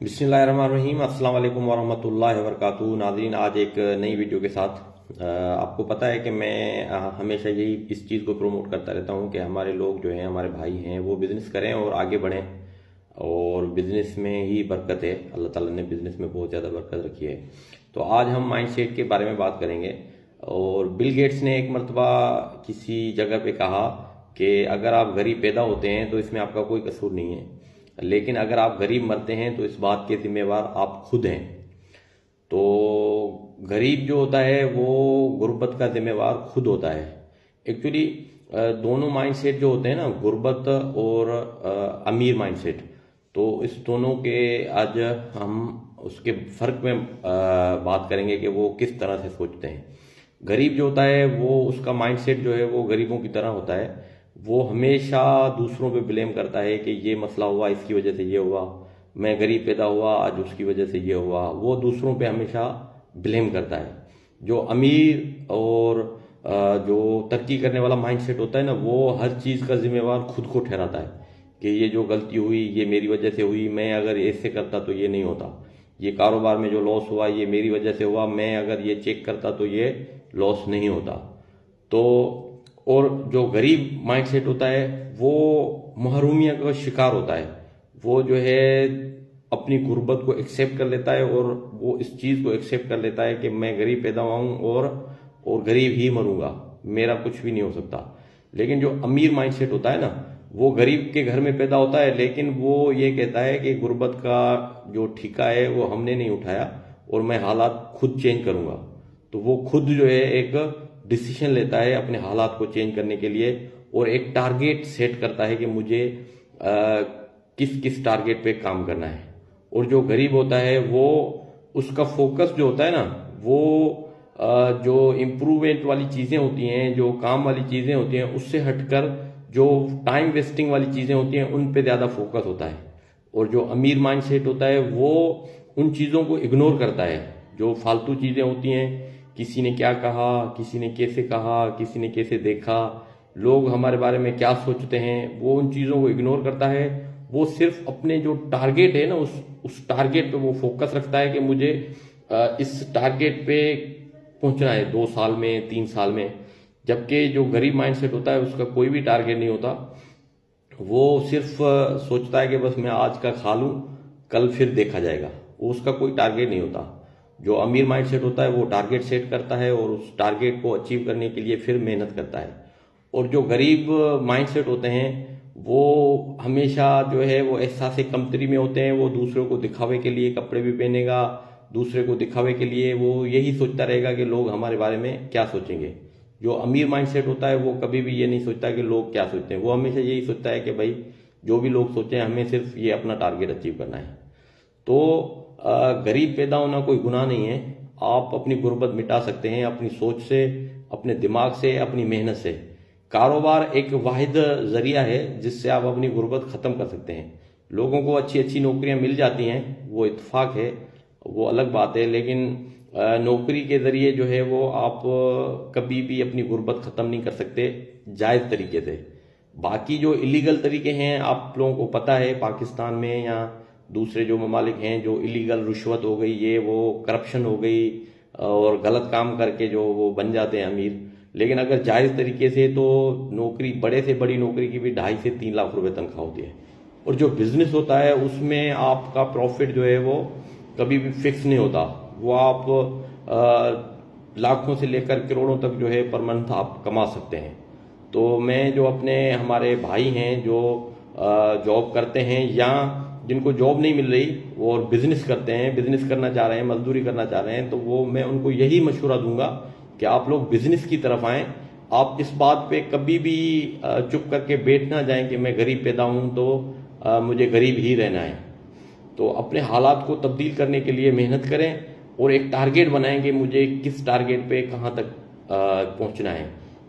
बिस्मिल्लाहिर्रहमानिर्रहीम। अस्सलाम वालेकुम वरहमतुल्लाहि वबरकातुहू। नाज़रीन, आज एक नई वीडियो के साथ आपको पता है कि मैं हमेशा यही इस चीज़ को प्रमोट करता रहता हूँ कि हमारे लोग जो हैं, हमारे भाई हैं, वो बिज़नेस करें और आगे बढ़ें। और बिज़नेस में ही बरकत है, अल्लाह ताला ने बिज़नेस में बहुत ज़्यादा बरकत रखी है। तो आज हम माइंडसेट के बारे में बात करेंगे। और बिल गेट्स ने एक मरतबा किसी जगह पे कहा कि अगर आप गरीब पैदा होते हैं तो इसमें आपका कोई कसूर नहीं है, लेकिन अगर आप गरीब मरते हैं तो इस बात के जिम्मेवार आप खुद हैं। तो गरीब जो होता है वो गुर्बत का जिम्मेवार खुद होता है। एक्चुअली दोनों माइंडसेट जो होते हैं ना, गुर्बत और अमीर माइंडसेट, तो इस दोनों के आज हम उसके फर्क में बात करेंगे कि वो किस तरह से सोचते हैं। गरीब जो होता है वो उसका माइंडसेट जो है वो गरीबों की तरह होता है। वो हमेशा दूसरों पे ब्लेम करता है कि ये मसला हुआ, इसकी वजह से ये हुआ, मैं गरीब पैदा हुआ आज उसकी वजह से ये हुआ। वो दूसरों पे हमेशा ब्लेम करता है। जो अमीर और जो तरक्की करने वाला माइंडसेट होता है ना, वो हर चीज़ का जिम्मेवार खुद को ठहराता है कि ये जो गलती हुई ये मेरी वजह से हुई, मैं अगर ऐसे करता तो ये नहीं होता, ये कारोबार में जो लॉस हुआ ये मेरी वजह से हुआ, मैं अगर ये चेक करता तो ये लॉस नहीं होता। तो और जो गरीब माइंडसेट होता है वो महरूमियत का शिकार होता है। वो जो है अपनी गुर्बत को एक्सेप्ट कर लेता है और वो इस चीज़ को एक्सेप्ट कर लेता है कि मैं गरीब पैदा हुआ हूँ और गरीब ही मरूंगा, मेरा कुछ भी नहीं हो सकता। लेकिन जो अमीर माइंडसेट होता है ना, वो गरीब के घर में पैदा होता है, लेकिन वो ये कहता है कि गुर्बत का जो ठेका है वो हमने नहीं उठाया और मैं हालात खुद चेंज करूंगा। तो वो खुद जो है एक डिसीजन लेता है अपने हालात को चेंज करने के लिए और एक टारगेट सेट करता है कि मुझे किस किस टारगेट पे काम करना है। और जो गरीब होता है वो उसका फोकस जो होता है ना, वो जो इम्प्रूवमेंट वाली चीज़ें होती हैं, जो काम वाली चीज़ें होती हैं, उससे हटकर जो टाइम वेस्टिंग वाली चीज़ें होती हैं उन पे ज़्यादा फोकस होता है। और जो अमीर माइंडसेट होता है वो उन चीज़ों को इग्नोर करता है। जो फालतू चीज़ें होती हैं, किसी ने क्या कहा, किसी ने कैसे कहा, किसी ने कैसे देखा, लोग हमारे बारे में क्या सोचते हैं, वो उन चीज़ों को इग्नोर करता है। वो सिर्फ अपने जो टारगेट है ना, उस टारगेट पे वो फोकस रखता है कि मुझे इस टारगेट पे पहुंचना है 2 साल में, 3 साल में। जबकि जो गरीब माइंडसेट होता है उसका कोई भी टारगेट नहीं होता। वो सिर्फ सोचता है कि बस मैं आज का खा लूं, कल फिर देखा जाएगा। वो उसका कोई टारगेट नहीं होता। जो अमीर माइंडसेट होता है वो टारगेट सेट करता है और उस टारगेट को अचीव करने के लिए फिर मेहनत करता है। और जो गरीब माइंडसेट होते हैं वो हमेशा जो है वो एहसास कमतरी में होते हैं। वो दूसरों को दिखावे के लिए कपड़े भी पहनेगा, दूसरे को दिखावे के लिए वो यही सोचता रहेगा कि लोग हमारे बारे में क्या सोचेंगे। जो अमीर माइंडसेट होता है वो कभी भी ये नहीं सोचता कि लोग क्या सोचते हैं। वो हमेशा यही सोचता है कि भाई जो भी लोग सोचें, हमें सिर्फ ये अपना टारगेट अचीव करना है। तो गरीब पैदा होना कोई गुनाह नहीं है। आप अपनी गुर्बत मिटा सकते हैं अपनी सोच से, अपने दिमाग से, अपनी मेहनत से। कारोबार एक वाहिद जरिया है जिससे आप अपनी गुर्बत ख़त्म कर सकते हैं। लोगों को अच्छी अच्छी नौकरियां मिल जाती हैं, वो इत्तेफाक है, वो अलग बात है। लेकिन नौकरी के ज़रिए जो है वो आप कभी भी अपनी गुर्बत ख़त्म नहीं कर सकते जायज़ तरीके से। बाकी जो इलीगल तरीके हैं आप लोगों को पता है, पाकिस्तान में या दूसरे जो ममालिक हैं, जो इलीगल रिश्वत हो गई, ये वो करप्शन हो गई और गलत काम करके जो वो बन जाते हैं अमीर। लेकिन अगर जायज़ तरीके से तो नौकरी, बड़े से बड़ी नौकरी की भी 2.5 से 3 लाख रुपए तनख्वाह होती है। और जो बिजनेस होता है उसमें आपका प्रॉफिट जो है वो कभी भी फिक्स नहीं होता। वो आप लाखों से लेकर करोड़ों तक जो है पर मंथ आप कमा सकते हैं। तो मैं जो अपने हमारे भाई हैं जो जॉब करते हैं या जिनको जॉब नहीं मिल रही और बिजनेस करते हैं, बिजनेस करना चाह रहे हैं, मजदूरी करना चाह रहे हैं, तो वो मैं उनको यही मशवरा दूंगा कि आप लोग बिजनेस की तरफ आएँ। आप इस बात पे कभी भी चुप करके बैठ ना जाएं कि मैं गरीब पैदा हूं तो मुझे गरीब ही रहना है। तो अपने हालात को तब्दील करने के लिए मेहनत करें और एक टारगेट बनाएं कि मुझे किस टारगेट पे कहाँ तक पहुँचना है।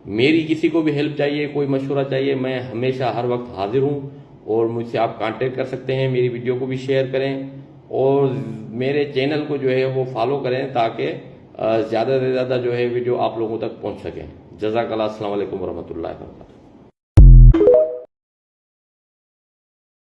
मेरी किसी को भी हेल्प चाहिए, कोई मशवरा चाहिए, मैं हमेशा हर वक्त हाजिर हूँ और मुझसे आप कांटेक्ट कर सकते हैं। मेरी वीडियो को भी शेयर करें और मेरे चैनल को जो है वो फॉलो करें ताकि ज़्यादा से ज़्यादा जो है वीडियो आप लोगों तक पहुँच सकें। जज़ाकल्लाह। अस्सलाम वालेकुम वरहमतुल्लाहि वबरकातुहू।